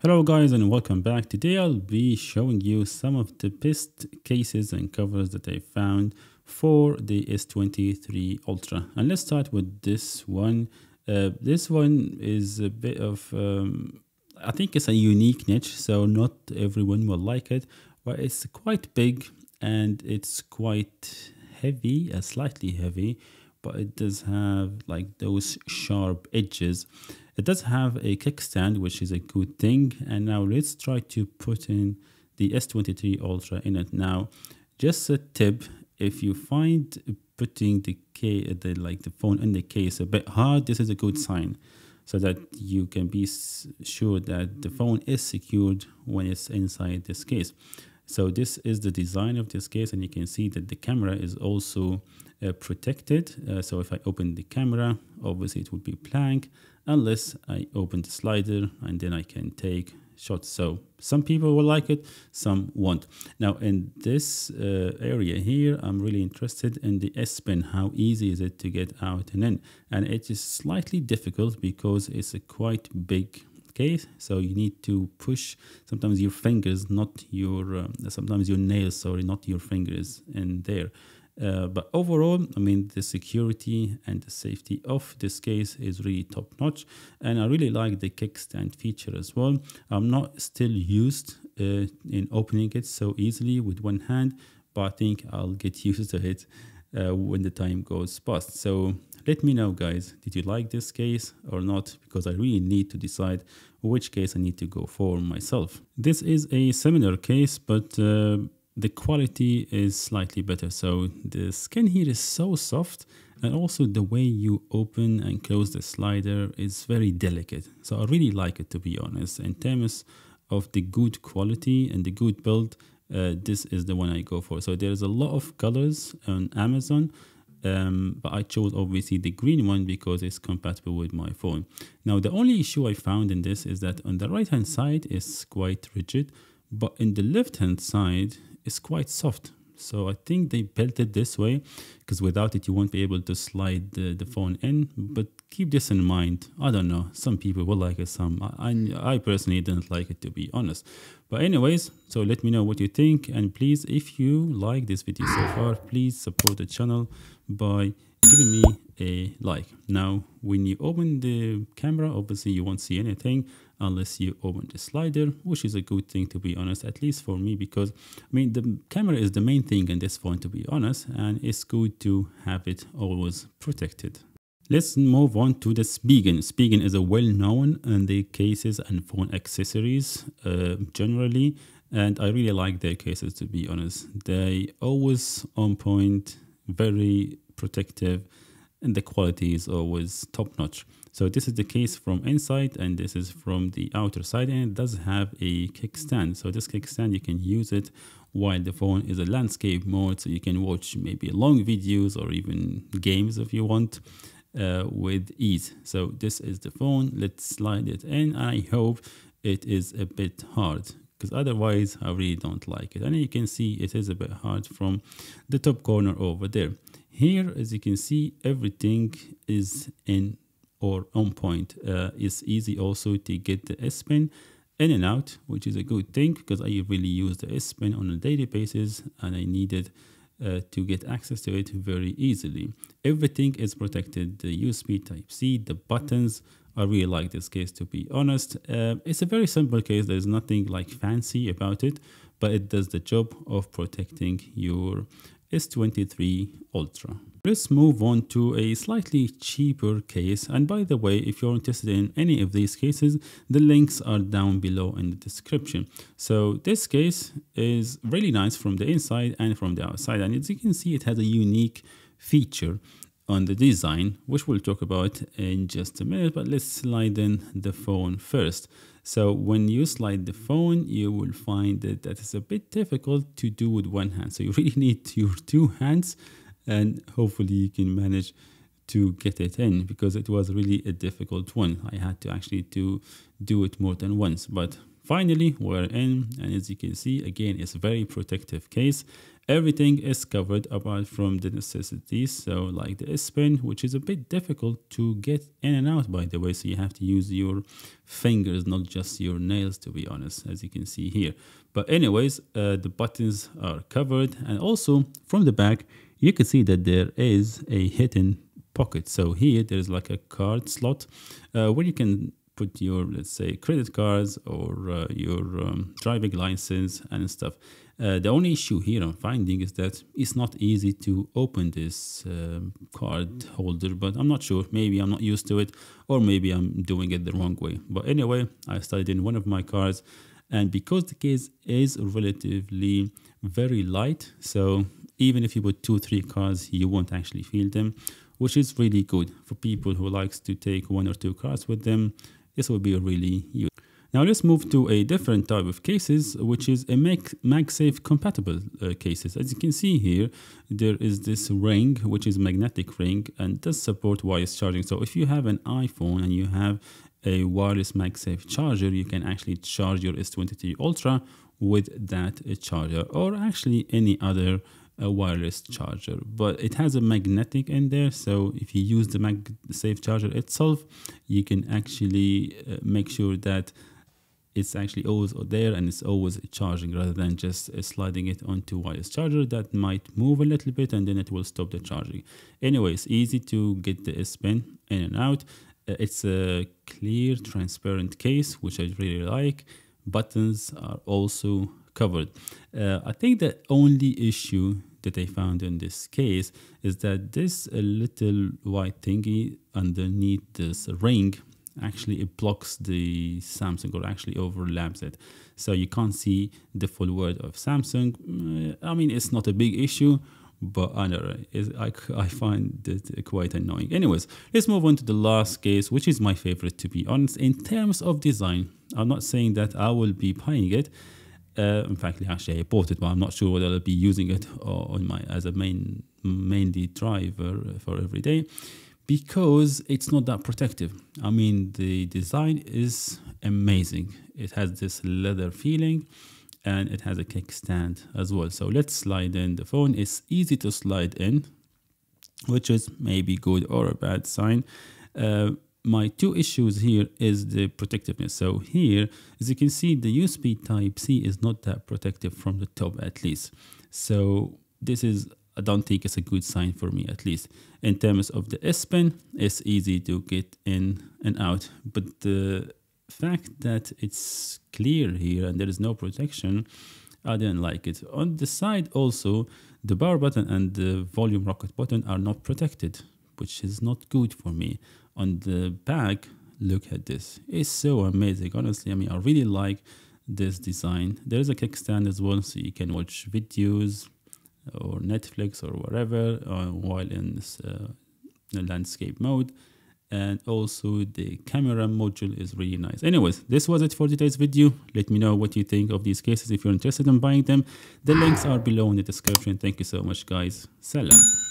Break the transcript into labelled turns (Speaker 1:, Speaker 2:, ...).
Speaker 1: Hello guys and welcome back. Today I'll be showing you some of the best cases and covers that I found for the S23 Ultra. And let's start with this one. This one is a bit of, I think it's a unique niche, so not everyone will like it, but it's quite big and it's quite heavy, slightly heavy, but it does have like those sharp edges. It does have a kickstand, which is a good thing. And now let's try to put in the S23 Ultra in it. Now, just a tip, if you find putting the phone in the case a bit hard, this is a good sign, so that you can be sure that the phone is secured when it's inside this case. So this is the design of this case, and you can see that the camera is also protected. So if I open the camera, obviously it would be blank unless I open the slider, and then I can take shots. So some people will like it, some won't. Now in this area here, I'm really interested in the S Pen. How easy is it to get out and in? And it is slightly difficult because it's a quite big case, so you need to push sometimes your fingers, not your sometimes your nails, sorry, not your fingers in there. But overall, I mean, the security and the safety of this case is really top notch, and I really like the kickstand feature as well. I'm not still used in opening it so easily with one hand, but I think I'll get used to it when the time goes past. So let me know, guys, did you like this case or not? Because I really need to decide which case I need to go for myself. This is a similar case, but the quality is slightly better. So the skin here is so soft, and also the way you open and close the slider is very delicate. So I really like it, to be honest. In terms of the good quality and the good build, this is the one I go for. So there's a lot of colors on Amazon, but I chose obviously the green one because it's compatible with my phone. Now the only issue I found in this is that on the right hand side is quite rigid, but in the left hand side it's quite soft. So I think they built it this way because without it you won't be able to slide the phone in. But keep this in mind. I don't know, some people will like it, some I personally didn't like it, to be honest. But anyways, so let me know what you think, and please, if you like this video so far, please support the channel by giving me a like. Now when you open the camera, obviously you won't see anything unless you open the slider, which is a good thing, to be honest, at least for me, because I mean the camera is the main thing in this phone, to be honest, and it's good to have it always protected. Let's move on to the Spigen. Spigen is a well-known in the cases and phone accessories generally, and I really like their cases, to be honest. They always on point, very protective, and the quality is always top-notch. So this is the case from inside, and this is from the outer side, and it does have a kickstand. So this kickstand, you can use it while the phone is a landscape mode, so you can watch maybe long videos or even games if you want with ease. So this is the phone. Let's slide it in. I hope it is a bit hard, because otherwise I really don't like it. And you can see it is a bit hard from the top corner over there. Here, as you can see, everything is in or on point. It's easy also to get the S Pen in and out, which is a good thing because I really use the S Pen on a daily basis, and I needed to get access to it very easily. Everything is protected. The USB Type-C, the buttons. I really like this case, to be honest. It's a very simple case. There's nothing like fancy about it, but it does the job of protecting your S23 Ultra. Let's move on to a slightly cheaper case. And by the way, if you're interested in any of these cases, the links are down below in the description. So this case is really nice from the inside and from the outside. And as you can see, it has a unique feature on the design, which we'll talk about in just a minute, but let's slide in the phone first. So when you slide the phone, you will find that it's a bit difficult to do with one hand. So you really need your two hands, and hopefully you can manage to get it in, because it was really a difficult one. I had to actually do it more than once, but finally we're in, and as you can see, again, it's a very protective case. Everything is covered apart from the necessities, so like the S Pen, which is a bit difficult to get in and out, by the way, so you have to use your fingers, not just your nails, to be honest, as you can see here. But anyways, the buttons are covered, and also from the back you can see that there is a hidden pocket. So here there's like a card slot where you can put your, let's say, credit cards or your driving license and stuff. The only issue here I'm finding is that it's not easy to open this card holder, but I'm not sure. Maybe I'm not used to it, or maybe I'm doing it the wrong way. But anyway, I started in one of my cars, and because the case is relatively very light, so even if you put 2-3 cards, you won't actually feel them, which is really good for people who likes to take 1 or 2 cards with them. This will be really useful. Now let's move to a different type of cases, which is a MagSafe compatible cases. As you can see here, there is this ring, which is a magnetic ring, and does support wireless charging. So if you have an iPhone and you have a wireless MagSafe charger, you can actually charge your S23 Ultra with that charger, or actually any other wireless charger. But it has a magnetic in there, so if you use the MagSafe charger itself, you can actually make sure that it's actually always there and it's always charging, rather than just sliding it onto wireless charger that might move a little bit and then it will stop the charging. Anyway, it's easy to get the S Pen in and out. It's a clear, transparent case, which I really like. Buttons are also covered. I think the only issue that I found in this case is that this little white thingy underneath this ring, actually it blocks the Samsung, or actually overlaps it, so you can't see the full word of Samsung. I mean, it's not a big issue, but I know I find it quite annoying. Anyways, let's move on to the last case, which is my favorite, to be honest. In terms of design, I'm not saying that I will be buying it. In fact, actually I bought it, but I'm not sure whether I'll be using it on my as a mainly driver for every day, because it's not that protective. I mean, the design is amazing. It has this leather feeling, and it has a kickstand as well. So let's slide in the phone. It's easy to slide in, which is maybe good or a bad sign. My 2 issues here is the protectiveness. So here, as you can see, the USB Type-C is not that protective from the top, at least. So this is, I don't think it's a good sign for me, at least. In terms of the S Pen, it's easy to get in and out, but the fact that it's clear here and there is no protection, I didn't like it. On the side also, the power button and the volume rocket button are not protected, which is not good for me. On the back, look at this. It's so amazing, honestly. I mean, I really like this design. There is a kickstand as well, so you can watch videos or Netflix or whatever while in this landscape mode. And also the camera module is really nice. Anyways, this was it for today's video. Let me know what you think of these cases if you're interested in buying them. The links are below in the description. Thank you so much, guys. Salam.